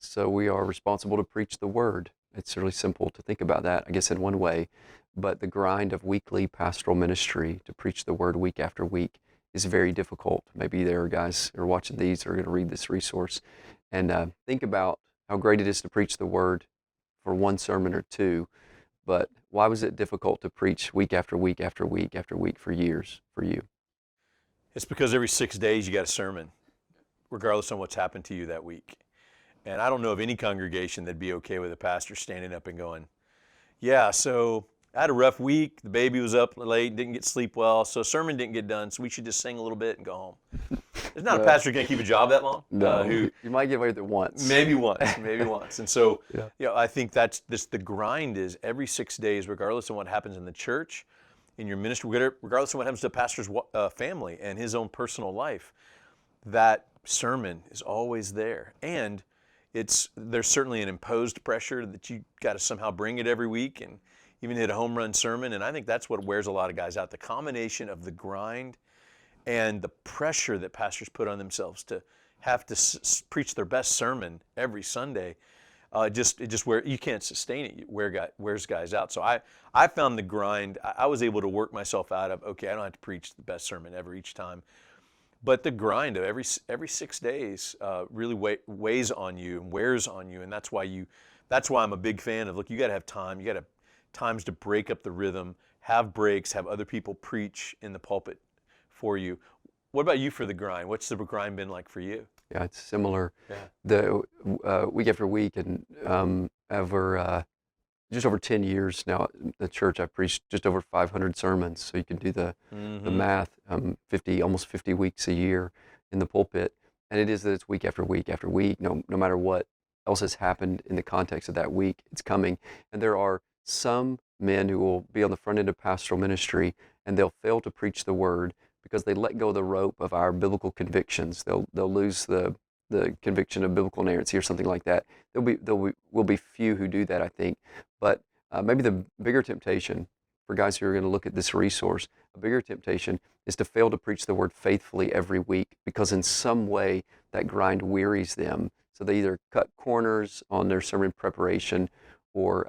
So we are responsible to preach the word. It's really simple to think about that, I guess, in one way. But the grind of weekly pastoral ministry to preach the word week after week is very difficult. Maybe there are guys who are watching these who are going to read this resource and think about how great it is to preach the word for one sermon or two. But why was it difficult to preach week after week after week after week for years for you? It's because every 6 days you got a sermon, regardless of what's happened to you that week. And I don't know of any congregation that'd be okay with a pastor standing up and going, yeah, so I had a rough week. The baby was up late, didn't get sleep well, so sermon didn't get done, so we should just sing a little bit and go home. There's not a pastor who can keep a job that long. No, you might get away with it once. Maybe once, maybe once. And so, Yeah. I think that's the grind is every 6 days, regardless of what happens in the church, in your ministry, regardless of what happens to a pastor's family and his own personal life, that sermon is always there. And there's certainly an imposed pressure that you got to somehow bring it every week and even hit a home run sermon. And I think that's what wears a lot of guys out, the combination of the grind and the pressure that pastors put on themselves to have to preach their best sermon every Sunday. It just where you can't sustain it, wears guys out. So I found the grind. I was able to work myself out of, okay, I don't have to preach the best sermon ever each time. But the grind of every 6 days really weighs on you and wears on you, and that's why I'm a big fan of, look, you got to have time. You got to have times to break up the rhythm, have breaks, have other people preach in the pulpit for you. What about you for the grind? What's the grind been like for you? Yeah, it's similar. Yeah. The week after week, and just over 10 years now at the church, I've preached just over 500 sermons. So you can do the math, almost 50 weeks a year in the pulpit. And it is that it's week after week after week, no matter what else has happened in the context of that week, it's coming. And there are some men who will be on the front end of pastoral ministry and they'll fail to preach the word because they let go of the rope of our biblical convictions. They'll lose the conviction of biblical inerrancy or something like that. Will be few who do that, I think. But maybe the bigger temptation for guys who are going to look at this resource, a bigger temptation is to fail to preach the word faithfully every week because in some way that grind wearies them. So they either cut corners on their sermon preparation or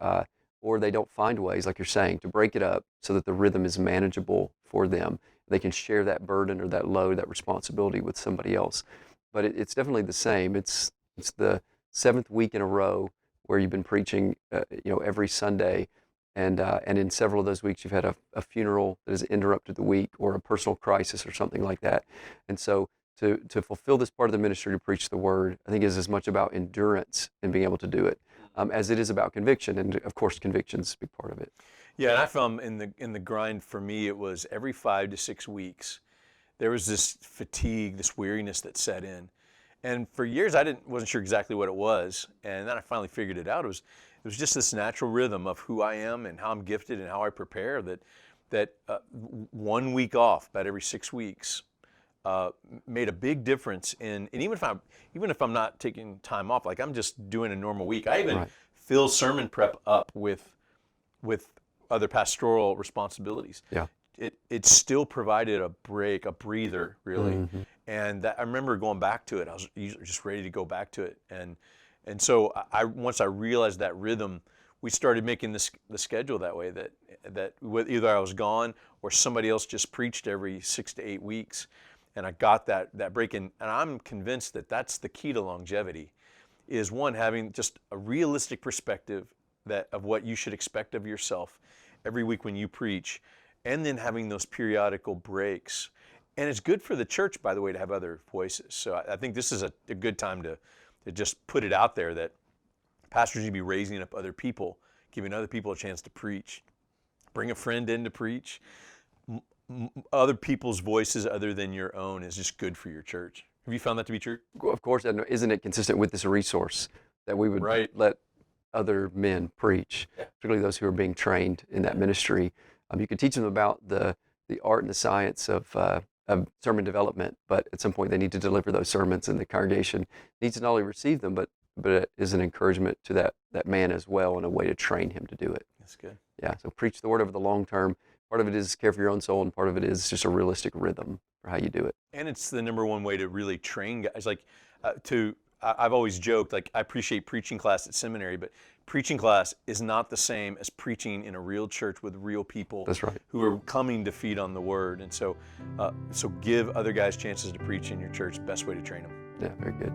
they don't find ways, like you're saying, to break it up so that the rhythm is manageable for them. They can share that burden or that load, that responsibility with somebody else. But it's definitely the same. It's the seventh week in a row where you've been preaching, every Sunday, and in several of those weeks you've had a funeral that has interrupted the week or a personal crisis or something like that. And so to fulfill this part of the ministry, to preach the word, I think is as much about endurance and being able to do it as it is about conviction. And of course, conviction's a big part of it. Yeah, and I found in the grind for me, it was every 5 to 6 weeks, there was this fatigue, this weariness that set in. And for years, wasn't sure exactly what it was. And then I finally figured it out. It was just this natural rhythm of who I am and how I'm gifted and how I prepare that 1 week off about every 6 weeks made a big difference and even if I'm not taking time off, like I'm just doing a normal week. I even fill sermon prep up with other pastoral responsibilities. Yeah. It still provided a break, a breather, really. And I remember going back to it. I was just ready to go back to it. And so once I realized that rhythm, we started making the schedule that way, that either I was gone or somebody else just preached every 6 to 8 weeks. And I got that break. And I'm convinced that that's the key to longevity, is one, having just a realistic perspective of what you should expect of yourself every week when you preach, and then having those periodical breaks. And it's good for the church, by the way, to have other voices. So I think this is a good time to just put it out there that pastors need to be raising up other people, giving other people a chance to preach. Bring a friend in to preach. Other people's voices other than your own is just good for your church. Have you found that to be true? Of course, and isn't it consistent with this resource that we would let other men preach, particularly those who are being trained in that ministry? You can teach them about the art and the science of sermon development, but at some point they need to deliver those sermons, and the congregation needs to not only receive them, but it is an encouragement to that man as well, and a way to train him to do it. That's good. Yeah, so preach the word over the long term. Part of it is care for your own soul, and part of it is just a realistic rhythm for how you do it. And it's the number one way to really train guys. I've always joked, like, I appreciate preaching class at seminary, but preaching class is not the same as preaching in a real church with real people. That's right. Who are coming to feed on the word. And so, so give other guys chances to preach in your church. Best way to train them. Yeah, very good.